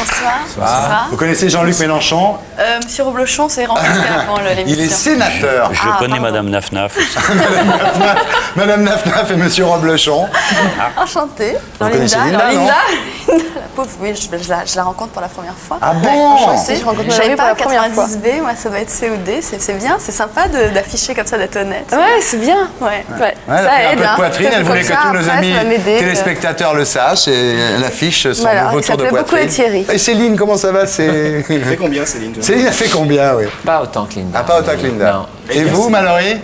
Bonsoir. Vous connaissez Jean-Luc Mélenchon? Monsieur Roblochon, c'est rencontré avant l'émission. Il est sénateur. Je connais Madame Naf-Naf. Madame Naf-Naf et Monsieur Roblochon. Enchantée. Vous connaissez Linda, Alors, non? Linda, la pauvre, oui, je la rencontre pour la première fois. Ah bon? Enchantée. Je rencontre Je savais Marie pour pas, la première fois. 90B, moi ça va être COD, c'est bien, c'est sympa d'afficher comme ça, d'être honnête. Ouais, c'est bien. Ouais. Ouais. Ouais, elle a Ça pris un aide. peu de hein. poitrine, elle voulait que tous nos amis téléspectateurs le sachent et elle affiche son Voilà, nouveau ça tour de plaît beaucoup poitrine. à Thierry. Et Céline, comment ça va? C'est... Fait combien, Céline? Céline a fait combien, oui? Pas autant que Linda. Ah, pas autant que Linda. Non. Et vous, Mallory?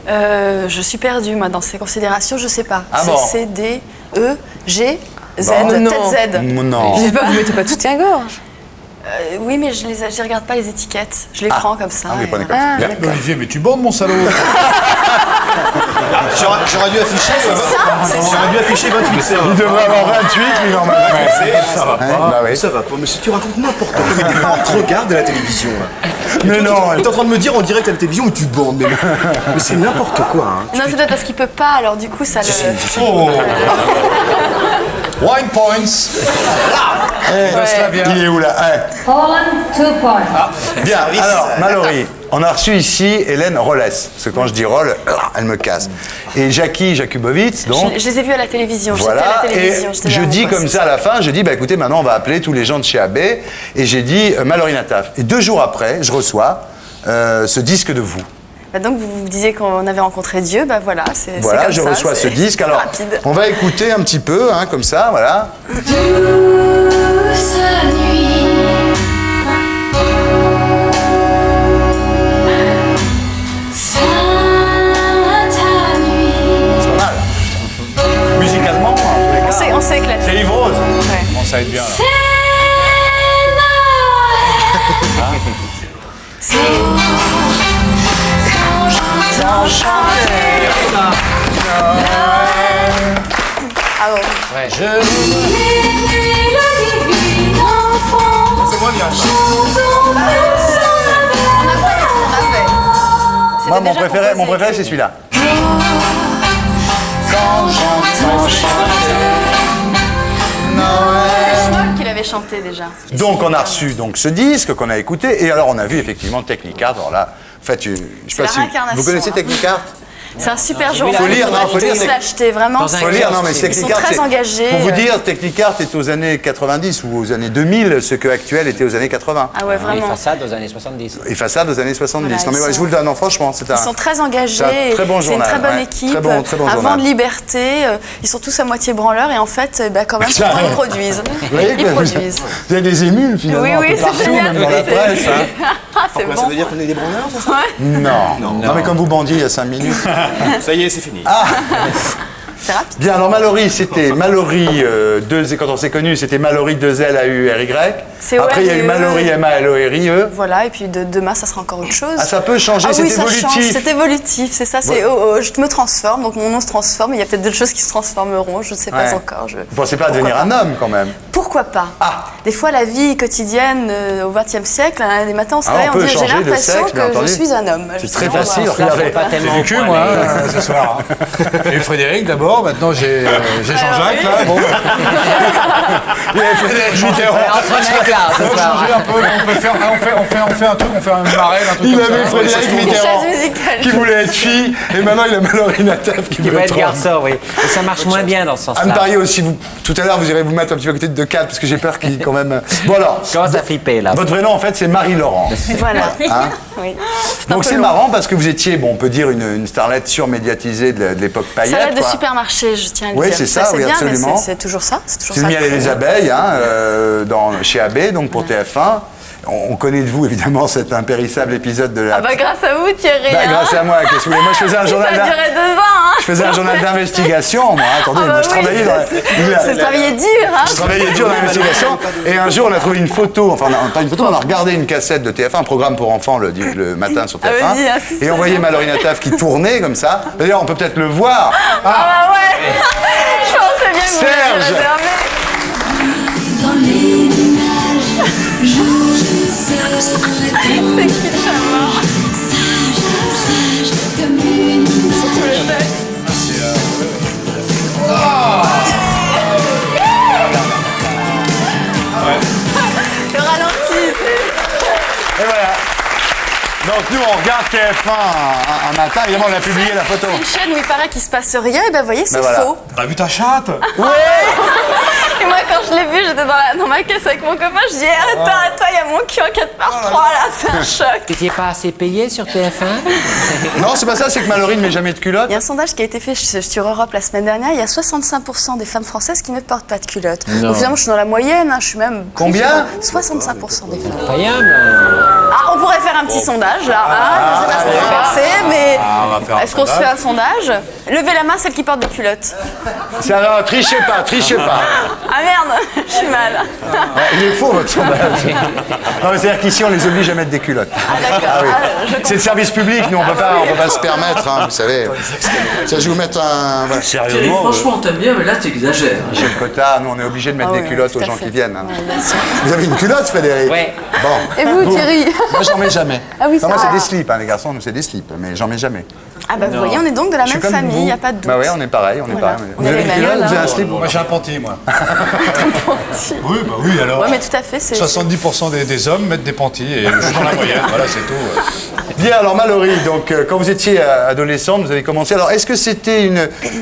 Je suis perdue, moi, dans ces considérations, je sais pas. Ah bon? C'est C, D, E, G, Z, Bon. peut-être Z. Non. Je sais pas, vous mettez pas soutien-gorge. Oui, mais je regarde pas les étiquettes. Je les prends comme ça. Ah, vous les et prenez voilà. comme ça. Bien. Olivier, mais tu bandes mon salaud. J'aurais dû afficher. J'aurais dû afficher 28 c'est Il devrait avoir 28, mais normalement. Ça va pas. Bah oui. Ça va pas. Mais si tu racontes n'importe quoi, mais tu regardes à la télévision. Là. Mais non. T'es en train de me dire en direct à la télévision où tu bandes. Mais c'est n'importe quoi. Hein. Non, c'est peut-être parce qu'il peut pas, alors du coup, ça le. Oh. Wine points. Il est où là? Ouais. Poland 2 points. Bien, alors, Mallory, on a reçu ici Hélène Rollès. Parce que quand je dis Roll, elle me casse. Et Jackie Jakubowicz, donc. Je les ai vus à la télévision. Voilà, J'étais à la et télévision. j'étais je là, dis mon comme poste. ça à la fin, je dis, bah écoutez, maintenant on va appeler tous les gens de chez AB, et j'ai dit Mallory Nataf. Et 2 jours après, je reçois ce disque de vous. Bah donc, vous disiez qu'on avait rencontré Dieu, bah voilà, c'est Voilà, comme je ça, reçois ce c'est disque. Alors, rapide. on va écouter un petit peu, hein, comme ça, voilà. Douce nuit. Sainte nuit. C'est pas mal. Musicalement, en tous les cas. On s'est éclaté. C'est Yves Rose. Ouais. Bon, ça va être bien là. C'est Ah bon. les divines enfants. C'est moins bien. Chantons Moi, mon préféré, c'est celui-là. C'est moi qu'il avait chanté déjà. Donc, on a reçu donc, ce disque qu'on a écouté, et alors on a vu effectivement Technicart. Alors là, en fait, je sais C'est pas la si. réincarnation, Vous connaissez hein. Technicart? C'est un super j'ai journal. vu la Faut lire, non, faut lire, tous c'est- l'acheter, vraiment. Dans un Faut lire, non, mais Ils sont Technicart, très c'est- engagés. Pour vous dire, Technicart est aux années 90 ou aux années 2000, ce que Actuel était aux années 80. Ah ouais, Les vraiment. façades aux années 70. Et Façade aux années 70. Voilà, non, mais ils ouais, je sont- vous le donne, non, franchement, c'est un. Ils sont très engagés. C'est un très bon C'est une journal, très bonne ouais. équipe. Très bon un journal. vent de liberté. Ils sont tous à moitié branleurs et en fait, bah, quand même, Tiens. pourtant, ils produisent. Vous voyez Ils que produisent. il y a des émules finalement Oui, un oui, peu c'est partout, génial. même dans la presse. Hein. Ah, c'est Quoi, bon. ça veut dire qu'on est des branleurs, c'est ça? Non, mais comme vous bandiez il y a 5 minutes. Ça y est, c'est fini. C'est rapide. Bien, alors Mallory, c'était Mallory, quand on s'est connus, c'était Mallory 2L A-U-R-Y. C'est Après, il y a eu O-R-I-E. Mallory M-A-L-O-R-I-E. Voilà, et puis demain, ça sera encore autre chose. Ah, ça peut changer, Ah c'est oui, ça change, évolutif. c'est évolutif, c'est ça, c'est je me transforme, donc mon nom se transforme, il y a peut-être d'autres choses qui se transformeront, je ne sais pas Ouais. encore. Vous pensez pas à devenir un homme quand même? Pourquoi pas? Ah. Des fois, la vie quotidienne au XXe siècle, des matins, on se Ah, réveille, on on peut dit j'ai changer de l'impression sexe, bien que je entendu. suis un homme. C'est Je très dis, bon, facile, bah, regardez. Pas tellement J'ai du cul, au moi, point, ce soir. Et Frédéric d'abord, maintenant j'ai Jean-Jacques, là. Bon. Il y avait Frédéric Mitterrand. Entre mecs là, ce On va soir. changer un peu, on peut faire, on fait un truc, on fait un marelle, un truc Il comme avait ça. Frédéric Une Mitterrand chaise musicale. qui voulait être fille, et maintenant il a Mallory Nataf qui Qui veut va être être homme. garçon, oui. Et ça marche moins bien dans ce Anne sens-là. Parier aussi, tout à l'heure vous irez vous mettre un petit peu à côté de 4 parce que j'ai peur qu'il quand même. Bon alors, Commence à flipper là. votre vrai nom en fait c'est Marie-Laurent. Voilà. Hein Oui. Donc un peu c'est long. marrant parce que vous étiez, bon, on peut dire une starlette surmédiatisée de l'époque paillette. Salade de quoi. supermarché, je tiens à le Oui, dire. c'est ça, c'est oui, bien, absolument. mais c'est toujours ça. C'est toujours C'est ça. le miel et les abeilles, hein, chez AB, donc pour TF1. On connaît de vous évidemment cet impérissable épisode de la. Ah bah grâce à vous Thierry. Bah, hein. grâce à moi, qu'est-ce que vous voulez. Moi je faisais un Ça journal. a duré 2 ans. Hein. Je faisais un journal d'investigation, moi. Attendez, Ah bah moi je oui, travaillais dans la. C'est travaillé dur. Hein. Je travaillais dur dans l'investigation et un jour on a trouvé une photo, enfin non, pas une photo, on a regardé une cassette de TF1, un programme pour enfants le matin sur TF1 Ah, vas-y, insiste. et on voyait Mallory Nataf qui tournait comme ça. D'ailleurs on peut peut-être le voir. Ah ouais. Je pensais bien que vous Serge. l'avez réservé. dans les nuages. C'est qui le chaman? Sage comme une Tout le texte. nous, on regarde TF1 un matin, évidemment, on a publié la photo. Une chaîne où il paraît qu'il se passe rien, et ben vous voyez, c'est voilà. faux. T'as vu ta chatte? Et moi, quand je l'ai vu, j'étais dans ma caisse avec mon copain, je dis arrête-toi, il y a mon cul en 4x3 là, c'est un choc. T'étais pas assez payé sur TF1? Non, c'est pas ça, c'est que Mallory ne met jamais de culotte. Il y a un sondage qui a été fait sur Europe la semaine dernière, il y a 65% des femmes françaises qui ne portent pas de culotte. Donc finalement, je suis dans la moyenne, je suis même... Combien 65% des femmes. Incroyable. Ah, on pourrait faire un petit sondage là, je sais pas ce qu'on va faire, mais on va faire un est-ce qu'on se fait un sondage? Levez la main, celle qui porte des culottes. Ça va, trichez pas, trichez pas. Ah merde, je suis mal. Ouais, il est faux, votre sondage. Non, mais c'est-à-dire qu'ici, on les oblige à mettre des culottes. Ah d'accord, Ah oui. je C'est le service public, nous, on peut pas se permettre, hein, vous savez. Ça, je vais vous mettre un... Voilà. Thierry, franchement, t'aimes bien, mais là, t'exagères. J'ai le quota, nous, on est obligé de mettre Ah des ouais, culottes tout aux à gens fait. qui viennent. Hein. Ouais, bien sûr. Vous avez une culotte, Frédéric? Ouais. Bon. Et vous, Thierry? Moi, j'en mets jamais. Ah oui, Non, moi, ça c'est va. des slips, hein, les garçons, nous, c'est des slips, mais j'en mets jamais. Ah bah vous voyez, on est donc de la Je suis même comme famille, vous. il n'y a pas de doute. Bah ouais, on est pareil, on est Voilà. pareil. On Vous est avez les une mêmes, culotte, là. vous avez un slip? Moi, j'ai un panty, moi. Oui, bah oui, alors. Ouais, mais tout à fait, c'est... 70% des hommes mettent des panties et je suis dans la moyenne, voilà, c'est tout. Bien, alors Mallory, donc quand vous étiez adolescente, vous avez commencé. Alors, est-ce que c'était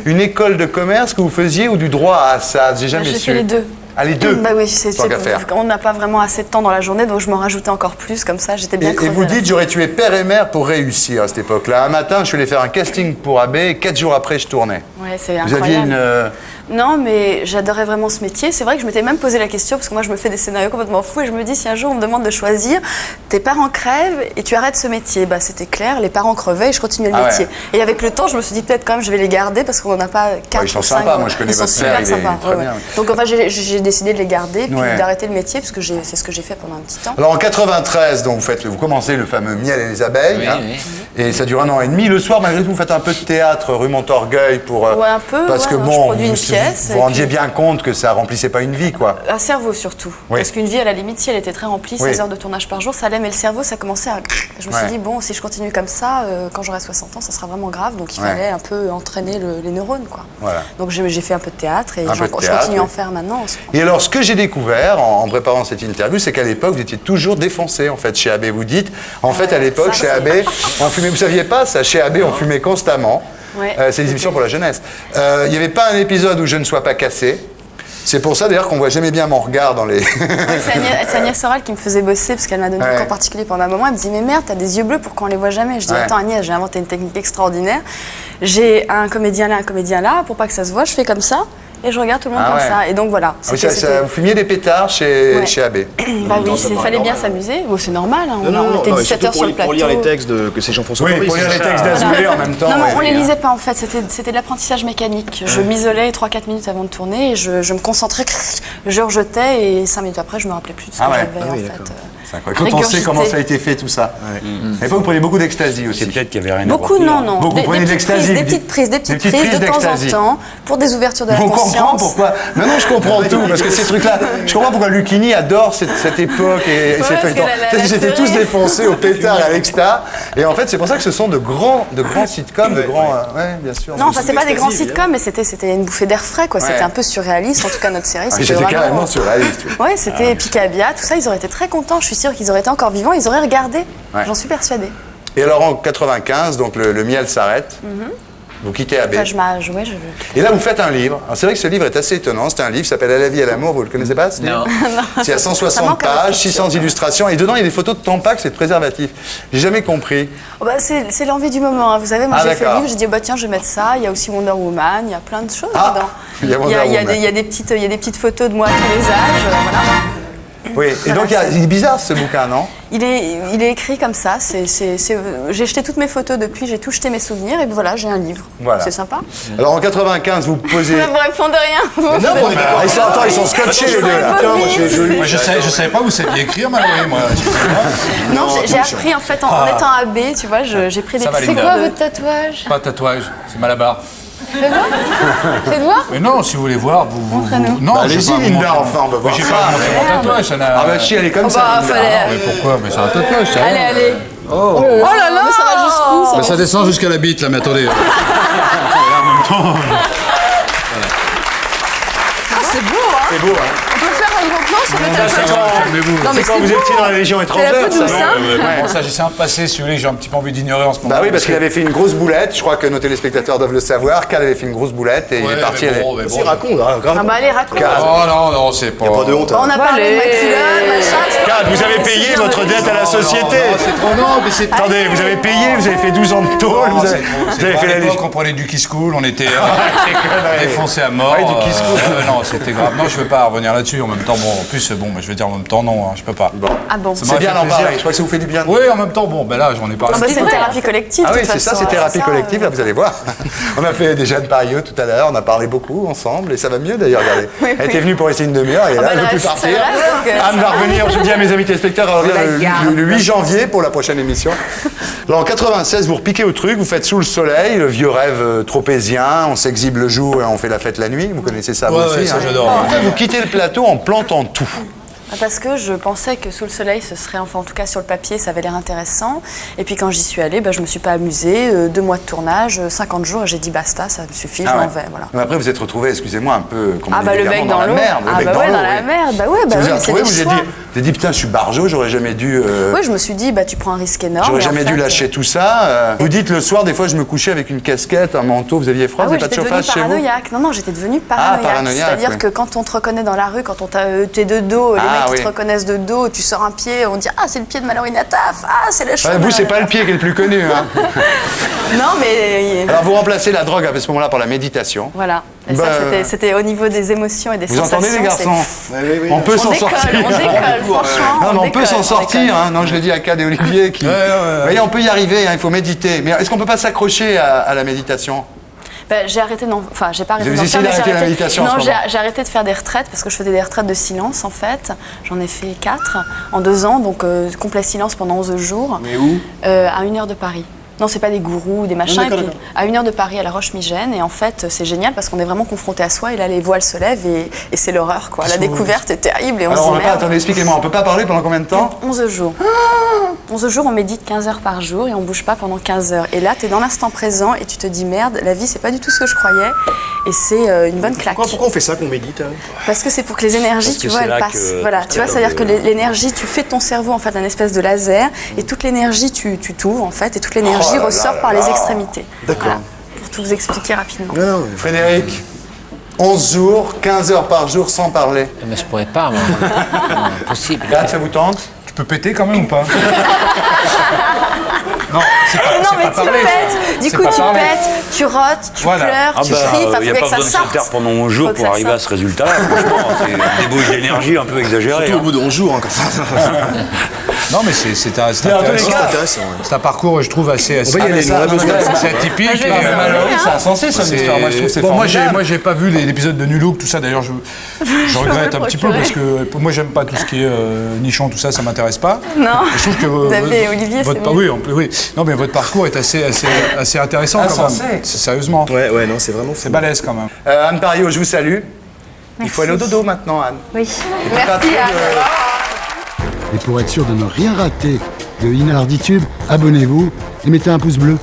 une école de commerce que vous faisiez ou du droit à Assad? J'ai jamais J'ai su. fait les deux. Ah, les deux? Bah oui, Tant qu'à faire. on n'a pas vraiment assez de temps dans la journée, donc je m'en rajoutais encore plus, comme ça, j'étais bien Et crevée. vous à la dites, fin. j'aurais tué père et mère pour réussir à cette époque-là. Un matin, je suis allé faire un casting pour AB et 4 jours après, je tournais. Ouais, c'est Vous aviez incroyable. une... Non, mais j'adorais vraiment ce métier. C'est vrai que je m'étais même posé la question, parce que moi, je me fais des scénarios complètement fous, et je me dis, si un jour on me demande de choisir, tes parents crèvent et tu arrêtes ce métier. Bah, c'était clair, les parents crevaient et je continuais le Ah ouais. métier. Et avec le temps, je me suis dit, peut-être quand même, je vais les garder, parce qu'on n'en a pas 4 ils sont ou 5. sympas. Moi, je connais Ils sont votre super père, il est sympas. très bien, ouais. Donc, enfin, j'ai décidé de les garder, puis Ouais. d'arrêter le métier, parce que c'est ce que j'ai fait pendant un petit temps. Alors en 93, donc vous commencez le fameux Miel et les abeilles, Oui, hein, oui. et ça dure 1 an et demi. Le soir, malgré tout, vous faites un peu de théâtre rue Montorgueil pour Ouais, un peu, parce que ouais, je bon, produis une vous pièce, vous et rendiez puis- bien compte que ça remplissait pas une vie, quoi. Un cerveau surtout. Oui. Parce qu'une vie, à la limite, si elle était très remplie, Oui. 16 heures de tournage par jour, ça allait, mais le cerveau, ça commençait à... Je me suis Ouais. dit, bon, si je continue comme ça, quand j'aurai 60 ans, ça sera vraiment grave. Donc il Ouais. fallait un peu entraîner les neurones, quoi. Voilà. Donc j'ai fait un peu de théâtre et Un peu de je théâtre, continue à en oui. faire maintenant. Et alors, ce que j'ai découvert en préparant cette interview, c'est qu'à l'époque, vous étiez toujours défoncé, en fait, chez AB. Vous dites, en fait, à l'époque, ça, chez AB, on fumait, vous saviez pas ça, chez AB, on fumait constamment. Ouais. C'est des émissions pour la jeunesse. Il n'y avait pas un épisode où je ne sois pas cassé. C'est pour ça, d'ailleurs, qu'on voit jamais bien mon regard dans les... Oui, c'est Agnès Soral qui me faisait bosser parce qu'elle m'a donné Ouais. un cours particulier pendant un moment. Elle me dit, mais merde, t'as des yeux bleus, pourquoi on les voit jamais? Je dis, Ouais. attends Agnès, j'ai inventé une technique extraordinaire. J'ai un comédien là, pour pas que ça se voit, je fais comme ça et je regarde tout le monde Ah comme ouais. ça. Et donc voilà. Ah oui, vous fumiez des pétards chez, Ouais. chez AB. Bah oui, il fallait bien s'amuser. Bon, c'est normal, hein. on était 17 heures sur le plateau. Pour lire les textes que c'est Jean-François Oui, Maurice. pour lire les textes d'Azoulay en même temps. Non, ouais. on les lisait pas en fait, c'était de l'apprentissage mécanique. Je m'isolais 3-4 minutes avant de tourner et je me concentrais, je rejetais et 5 minutes après, je me rappelais plus de ce que Ah ouais. j'avais Ah oui, en fait. d'accord. C'est incroyable. Quand on sait comment ça a été fait, tout ça. À l'époque, vous prenez beaucoup d'ecstasy aussi. C'est peut-être qu'il y avait rien Beaucoup, non. Beaucoup, Des prenez de petites l'ecstasy, prises, vous dites. des petites prises de temps d'ecstasy. en temps pour des ouvertures de la On comprend conscience. pourquoi. Maintenant, je comprends tout, parce que ces trucs-là, je comprends pourquoi Lucchini adore cette époque et ces parce que feuilletons. la Peut-être qu'ils étaient tous série- défoncés au pétard et à l'exta. Et en fait, c'est pour ça que ce sont de grands sitcoms, de grands. Ouais, bien sûr. Non, enfin, c'est pas des grands sitcoms, mais c'était une bouffée d'air frais, quoi. Ouais. C'était un peu surréaliste, en tout cas notre série. Ah, C'était J'étais vraiment... carrément surréaliste. Ouais, c'était Picabia, tout ça, ils auraient été très contents. Je suis sûre qu'ils auraient été encore vivants, ils auraient regardé. Ouais. J'en suis persuadée. Et alors en 95, donc le miel s'arrête. Vous quittez AB. Enfin, je... Et là, vous faites un livre. Alors, c'est vrai que ce livre est assez étonnant. C'est un livre qui s'appelle À la vie et à l'amour. Vous le connaissez pas, ce livre? C'est à Ça 160 manque à votre pages, 600 illustrations. Et dedans, il y a des photos de Tampax et de préservatifs. J'ai jamais compris. Oh, bah, c'est l'envie du moment, hein. Vous savez, moi Ah, j'ai fait le d'accord. livre, j'ai dit bah tiens je vais mettre ça, il y a aussi Wonder Woman, il y a plein de choses Ah, dedans. il y a Wonder Woman. il y a des petites photos de moi à tous les âges, voilà. Oui. Et donc, il est bizarre ce bouquin, non? Il est écrit comme ça, j'ai jeté toutes mes photos depuis, j'ai tout jeté mes souvenirs et voilà, j'ai un livre. Voilà. C'est sympa. Alors en 95, vous posez. Vous répondez rien. Vous. Non, on est d'accord. Attends, ils sont scotchés les deux là. Tiens, moi, je Moi, je savais pas, vous saviez écrire, Mallory, moi. Non, j'ai appris en fait en étant AB, tu vois, j'ai pris des Ça va, petits Linda. cours Quoi de- votre tatouage? Pas de tatouage, c'est Malabar. Fais voir. Mais non, si vous voulez voir, vous. Non, Bah, je vais allez-y, pas vous Linda, montrer. enfin, on va voir Mais j'ai ça. pas montré mon tatouage, ça n'a. Ah bah si, elle est comme Oh, ça. bah, Linda. fallait- Mais pourquoi? Mais c'est un tatouage, ça. Allez. Oh. là là, ça va jusqu'où ça Mais ça descend jusqu'à la bite, là, mais attendez. C'est beau, hein. C'est beau, hein. On peut faire donc non, ça m'étonne pas. Calmez-vous. Non, mais C'est quand c'est vous étiez dans la Légion C'est étrangère, la peu douce, ça. hein. Bon, ça, j'essaie un passé, celui-là, j'ai un petit peu envie d'ignorer en ce moment. Bah oui, parce qu'il avait fait une grosse boulette. Je crois que nos téléspectateurs doivent le savoir. Cal avait fait une grosse boulette et il est parti. Vas-y, raconte, hein, grave. Ah bah allez, raconte. Oh non, non, c'est pas. Y a pas de honte. On a parlé de ma culotte, machin. tu vois. Cal, vous avez payé votre dette à la société. C'est trop non, mais c'est. Attendez, vous avez payé, vous avez fait 12 ans de tôle, vous avez fait la À l'époque, Légion. on prenait du Kiss Cool, on était défoncés à mort. Ouais, du Kiss Cool. Non, c'était grave. Non, je veux pas revenir là-dessus. En même temps, bon, en plus, bon, je vais dire en même temps, non, hein, je peux pas. Ah bon. Ça C'est m'a bien fait d'en plaisir. parler. Je crois que ça vous fait du bien. Oui, en même temps, bon, ben là, j'en ai parlé. Ah bah c'est une thérapie collective. Ah de oui, toute c'est ça, façon, c'est thérapie ça. collective, là, vous allez voir. On a fait déjà Jeanne Pariot tout à l'heure, on a parlé beaucoup ensemble et ça va mieux d'ailleurs, regardez. Oui, Elle oui. était venue pour essayer une demi-heure et Ah là, bah elle ne là, peut plus ça partir. va, donc, Anne va revenir, je dis à mes amis téléspectateurs, elle revient le 8 janvier pour la prochaine émission. Alors en 96, vous repiquez au truc, vous faites Sous le soleil, le vieux rêve tropézien, on s'exhibe le jour et on fait la fête la nuit, vous connaissez ça vous Ouais, aussi. ouais, ça, hein. j'adore. Pourquoi vous quittez le plateau en plantant tout? Parce que je pensais que Sous le soleil, ce serait, enfin en tout cas sur le papier, ça avait l'air intéressant. Et puis quand j'y suis allée, bah, je me suis pas amusée. 2 mois de tournage, 50 jours, et j'ai dit basta, ça me suffit, je Ah m'en ouais. vais. Voilà. Mais après, vous êtes retrouvé, excusez-moi, un peu comme Ah bah le bec dans la l'eau. merde. le Ah bec bah dans ouais, l'eau, dans la oui. merde. Bah ouais, bah Vous oui, avez c'est retrouvé, des vous avez choix. dit, putain, je suis barjot, j'aurais jamais dû. Oui, je me suis dit, bah tu prends un risque énorme. J'aurais et en jamais dû fait, lâcher tout ça. Vous dites le soir, des fois, je me couchais avec une casquette, un manteau, vous aviez froid, Ah vous oui, n'avez pas de j'étais devenue chauffage chez vous? paranoïaque. Non, non, j'étais devenue paranoïaque. paranoïaque, C'est-à-dire oui. que quand on te reconnaît dans la rue, quand on t'es de dos, les Ah, mecs oui. qui te reconnaissent de dos, tu sors un pied, on dit ah c'est le pied de Mallory Nataf, ah c'est le cheveu. Ouais, de vous, c'est Mallory pas le pied qui est le plus connu. Hein. Nataf. Non, mais Alors, vous remplacez la drogue à ce moment-là par la méditation. voilà. Et Bah, ça, c'était au niveau des émotions et des Vous sensations. entendez, les garçons? c'est- On peut s'en On décolle, sortir. on décolle, franchement. Non, mais on peut décolle, s'en on sortir. décolle. Hein. Non, je l'ai dit à Cad et Olivier. Qui... Ouais. Vous voyez, on peut y arriver, hein, il faut méditer. Mais est-ce qu'on peut pas s'accrocher à la méditation? Ben, j'ai arrêté enfin j'ai pas arrêté Vous d'en essayez faire, mais d'arrêter j'ai la arrêté- méditation en Non, ce moment. j'ai arrêté de faire des retraites parce que je faisais des retraites de silence en fait. J'en ai fait 4 en 2 ans, donc complet silence pendant 11 jours. Mais où À 1 heure de Paris. Non, c'est pas des gourous ou des machins. d'accord, et puis, à 1 heure de Paris, à la Roche-Migène. Et en fait, c'est génial parce qu'on est vraiment confronté à soi. Et là, les voiles se lèvent et c'est l'horreur, quoi. La découverte est terrible et on Alors, se on dit va pas, merde. attendez, expliquez-moi, on peut pas parler pendant combien de temps? 11 jours. 11 jours, on médite 15 heures par jour et on bouge pas pendant 15 heures. Et là, tu es dans l'instant présent et tu te dis merde, la vie, c'est pas du tout ce que je croyais. Et c'est une bonne claque. Pourquoi on fait ça qu'on médite hein Parce que c'est pour que les énergies, tu vois, elles passent. Voilà, tu vois, c'est-à-dire que l'énergie, tu fais de ton cerveau en fait un espèce de laser et toute l'énergie, tu t'ouvres en fait et toute l'énergie Oh là ressort là par là. les extrémités. D'accord. Voilà, pour tout vous expliquer rapidement. Non, non, Frédéric, 11 jours, 15 heures par jour sans parler. Mais je pourrais pas, moi. Non, impossible. Cad, ça vous tente? Tu peux péter quand même ou pas? Non, c'est pas, non, c'est mais pas tu parler. pètes, du C'est coup pas tu parler. pètes, tu rotes, tu Voilà. pleures, Ah tu bah, cries, il il n'y a faut pas que ça besoin de se sorte. taire pendant 11 jours Faut que pour ça arriver à sorte. ce résultat-là. Franchement, c'est des bouches d'énergie un peu exagérées. Surtout au hein. bout de 11 jours, hein, comme ça. Non, mais c'est Mais en tous les intéressant. cas, C'est intéressant. ouais. C'est un parcours, je trouve, assez. On va y aller, nous, on a besoin de ça. C'est atypique. je vais et, les Mallory, c'est insensé, son histoire. Moi, je trouve que c'est bon, formidable. moi, j'ai pas vu l'épisode de New Look, tout ça. D'ailleurs, je regrette un petit peu procurer. parce que moi, j'aime pas tout ce qui est nichon, tout ça, ça m'intéresse pas. Non. Et je trouve que David et Olivier, votre, c'est mieux. oui, oui. Non, mais votre parcours est assez intéressant quand Insensé. même. Sérieusement, Ouais, non, c'est vraiment c'est balèze quand même. Anne Pariot, je vous salue. Il faut aller au dodo maintenant, Anne. Oui. Merci Anne. Et pour être sûr de ne rien rater de Inarditube, abonnez-vous et mettez un pouce bleu.